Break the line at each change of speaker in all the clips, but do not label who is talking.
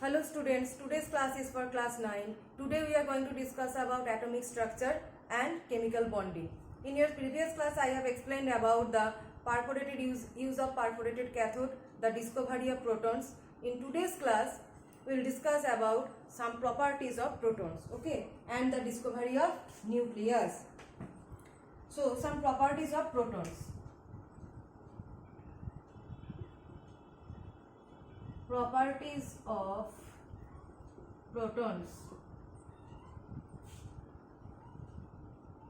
Hello students, today's class is for class 9. Today we are going to discuss about atomic structure and chemical bonding. In your previous class I have explained about the perforated use of perforated cathode, the discovery of protons. In today's class we will discuss about some properties of protons, okay, and the discovery of nucleus. So some properties of protons. Properties of protons.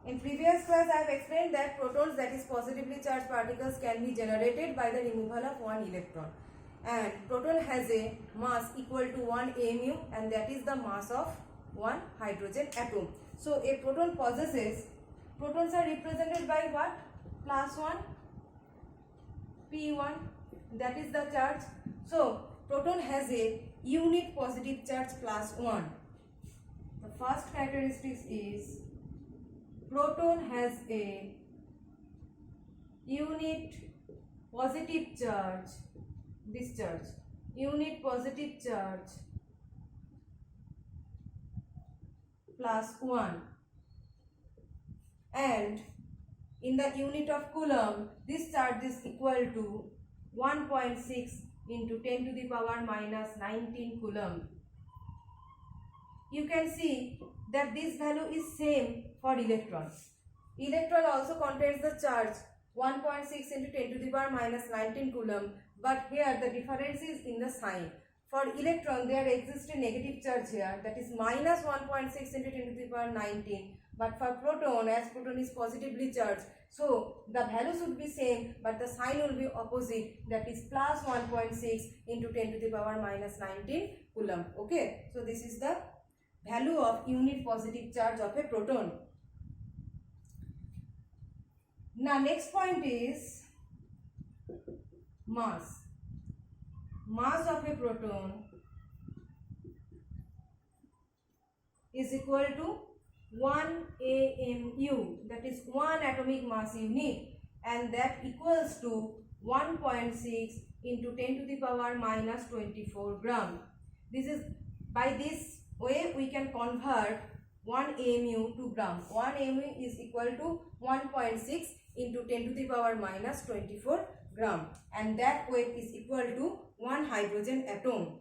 In previous class I have explained that protons, that is positively charged particles, can be generated by the removal of one electron, and proton has a mass equal to 1 mu, and that is the mass of one hydrogen atom. So a proton possesses, protons are represented by what? Plus 1 P1, that is the charge. So proton has a unit positive charge plus 1. The first characteristic is proton has a unit positive charge, this charge, unit positive charge plus 1, and in the unit of coulomb this charge is equal to 1.6 into 10 to the power minus 19 coulomb. You can see that this value is same for electrons. Electron also contains the charge 1.6 into 10 to the power minus 19 coulomb, but here the difference is in the sign. For electron there exists a negative charge here, that is minus 1.6 into 10 to the power 19, but for proton, as proton is positively charged, so the value should be same but the sign will be opposite, that is plus 1.6 into 10 to the power minus 19 coulomb. Okay, so this is the value of unit positive charge of a proton. Now next point is mass. Mass of a proton is equal to 1 AMU, that is 1 atomic mass unit, and that equals to 1.6 into 10 to the power minus 24 gram. This is, by this way we can convert 1 AMU to gram. 1 AMU is equal to 1.6 into 10 to the power minus 24 gram, and that weight is equal to 1 hydrogen atom.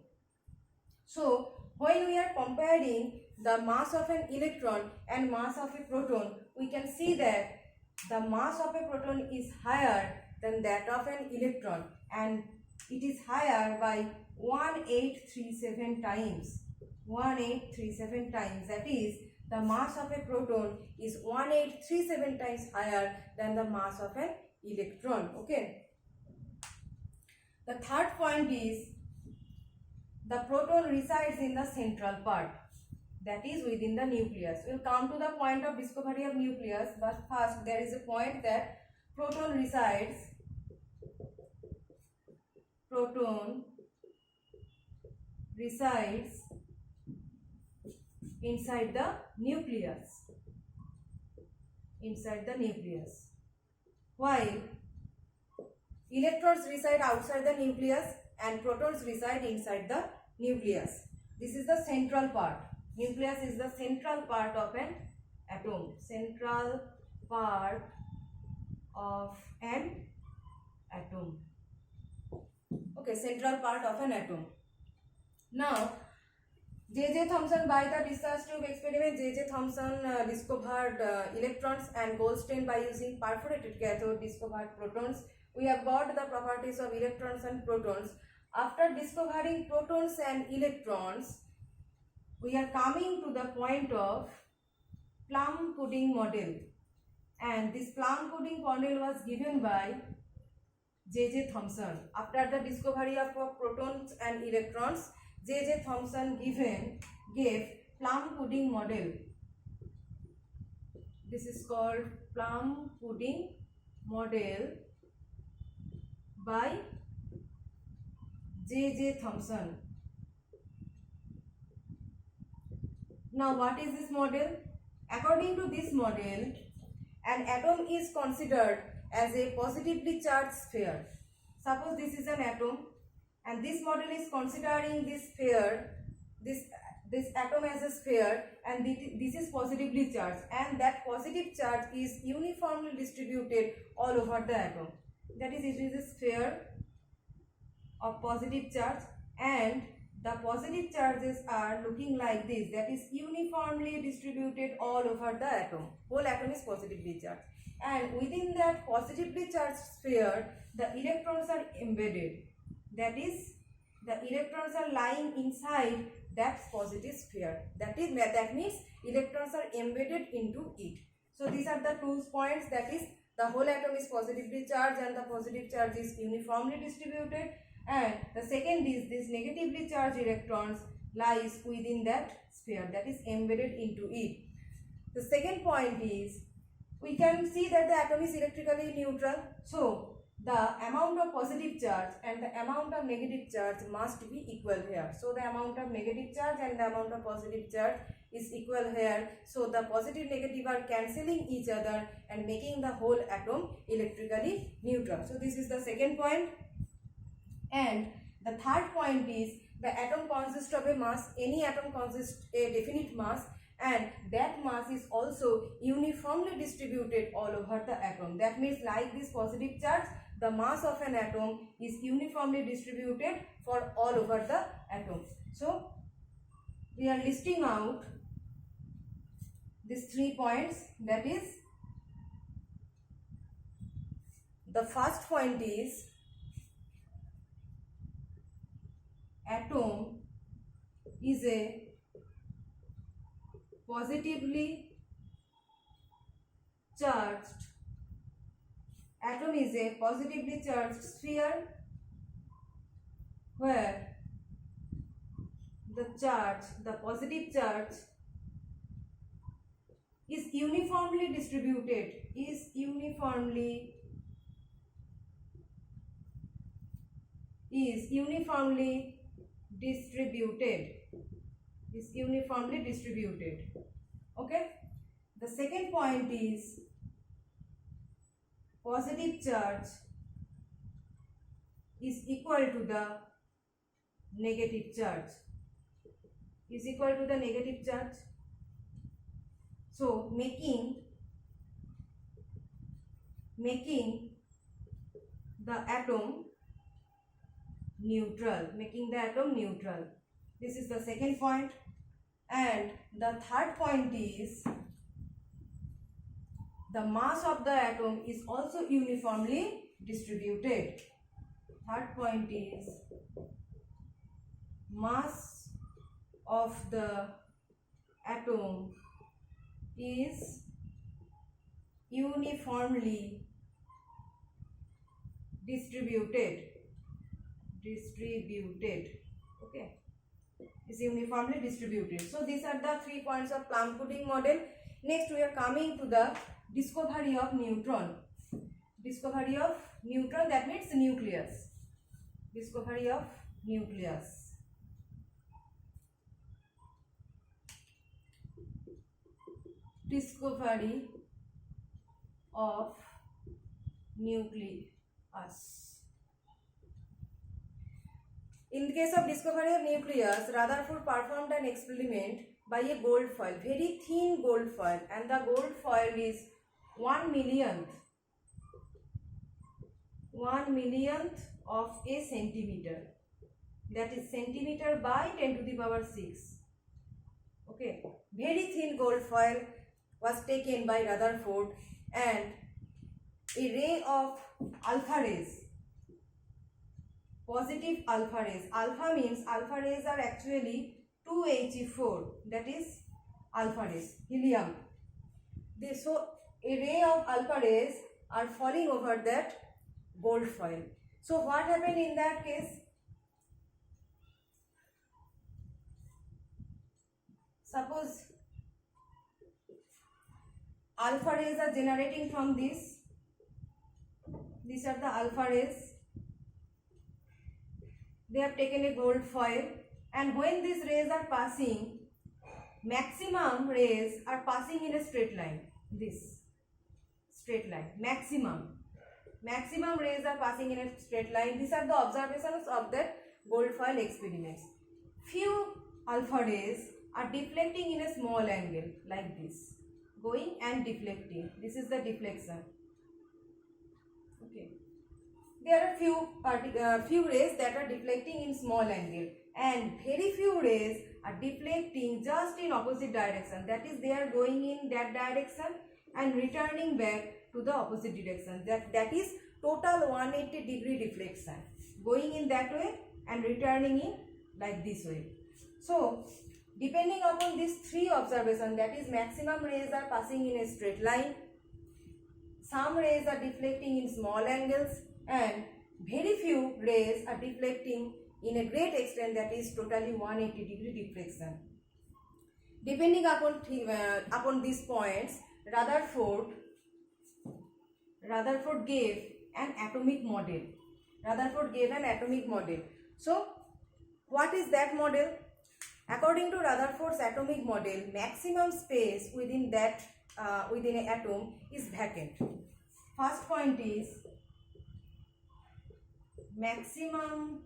So when we are comparing the mass of an electron and mass of a proton, we can see that the mass of a proton is higher than that of an electron, and it is higher by 1837 times. 1837 times, that is the mass of a proton is 1837 times higher than the mass of an electron. Okay. The third point is the proton resides in the central part, that is within the nucleus. We will come to the point of discovery of nucleus, but first there is a point that proton resides inside the nucleus. Inside the nucleus. While electrons reside outside the nucleus and protons reside inside the nucleus. This is the central part. Nucleus is the central part of an atom. Central part of an atom. Okay, central part of an atom. Now, J.J. Thomson, by the discharge tube experiment, J.J. Thomson discovered electrons, and Goldstein, by using perforated cathode, discovered protons. We have got the properties of electrons and protons. After discovering protons and electrons, we are coming to the point of plum pudding model, and this plum pudding model was given by J.J. Thomson. After the discovery of protons and electrons, J.J. Thomson gave plum pudding model. This is called plum pudding model by J.J. Thomson. Now what is this model? According to this model, an atom is considered as a positively charged sphere. Suppose this is an atom, and this model is considering this sphere this atom as a sphere, and this is positively charged, and that positive charge is uniformly distributed all over the atom. That is, it is a sphere of positive charge, and the positive charges are looking like this, that is uniformly distributed all over the atom. Whole atom is positively charged, and within that positively charged sphere the electrons are embedded. That is, the electrons are lying inside that positive sphere. That means electrons are embedded into it. So these are the 2 points, that is, the whole atom is positively charged and the positive charge is uniformly distributed, and the second is this negatively charged electrons lies within that sphere, that is embedded into it. The second point is, we can see that the atom is electrically neutral, so the amount of positive charge and the amount of negative charge must be equal here. So the amount of negative charge and the amount of positive charge is equal here. So the positive negative are cancelling each other and making the whole atom electrically neutral. So this is the second point. And the third point is, the atom consists of a mass. Any atom consists a definite mass, and that mass is also uniformly distributed all over the atom. That means, like this positive charge, the mass of an atom is uniformly distributed for all over the atom. So we are listing out these 3 points. That is, the first point is, atom is a positively charged sphere where the positive charge is uniformly distributed, Okay. The second point is, positive charge is equal to the negative charge. So making the atom neutral. This is the second point. And the third point is, the mass of the atom is also uniformly distributed. Third point is, mass of the atom is uniformly distributed. Okay, is uniformly distributed. So these are the 3 points of plum pudding model. Next we are coming to the discovery of neutron. That means nucleus. Discovery of nucleus. In the case of discovery of nucleus, Rutherford performed an experiment by a gold foil, very thin gold foil, and the gold foil is 1/millionth of a centimeter. That is centimeter by 10 to the power 6. Okay, very thin gold foil was taken by Rutherford, and a ray of alpha rays, positive alpha rays. Alpha means alpha rays are actually 2He4, that is alpha rays, helium. So a ray of alpha rays are falling over that gold foil. So what happened in that case? Suppose alpha rays are generating from this. These are the alpha rays. They have taken a gold foil, and when these rays are passing, maximum rays are passing in a straight line. This straight line, maximum rays are passing in a straight line. These are the observations of that gold foil experiments. Few alpha rays are deflecting in a small angle like this, going and deflecting. This is the deflection. Okay. There are few rays that are deflecting in small angle, and very few rays are deflecting just in opposite direction. That is, they are going in that direction and returning back to the opposite direction. That is total 180-degree deflection, going in that way and returning in like this way. So depending upon these three observations, that is, maximum rays are passing in a straight line, some rays are deflecting in small angles, and very few rays are deflecting in a great extent, that is totally 180-degree deflection. Depending upon these points, Rutherford gave an atomic model. So what is that model? According to Rutherford's atomic model, maximum space within an atom is vacant. First point is maximum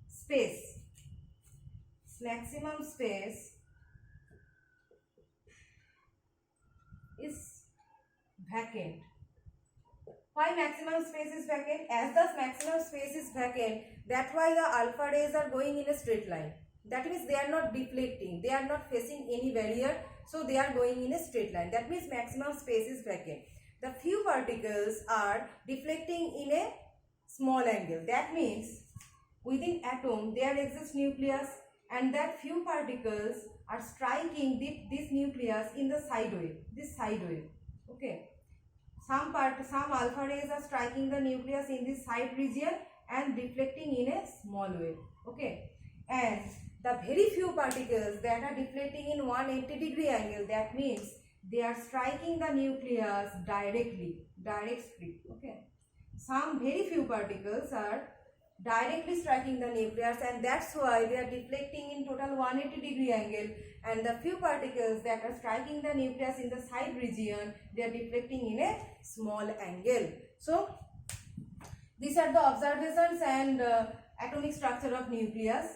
space is vacant. Why maximum space is vacant? As the maximum space is vacant, that's why the alpha rays are going in a straight line. That means they are not deflecting, they are not facing any barrier, so they are going in a straight line. That means maximum space is vacant. The few particles are deflecting in a small angle. That means within atom there exists nucleus, and that few particles are striking this nucleus in the side wave. Okay. Some alpha rays are striking the nucleus in this side region and deflecting in a small wave. Okay. And the very few particles that are deflecting in 180-degree angle, that means they are striking the nucleus direct split. Okay. Some very few particles are directly striking the nucleus, and that's why they are deflecting in total 180-degree angle, and the few particles that are striking the nucleus in the side region, they are deflecting in a small angle. So these are the observations and atomic structure of nucleus.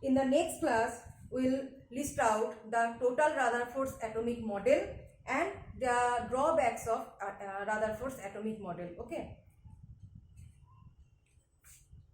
In the next class, we will list out the total Rutherford's atomic model and the drawbacks of Rutherford's atomic model. Okay.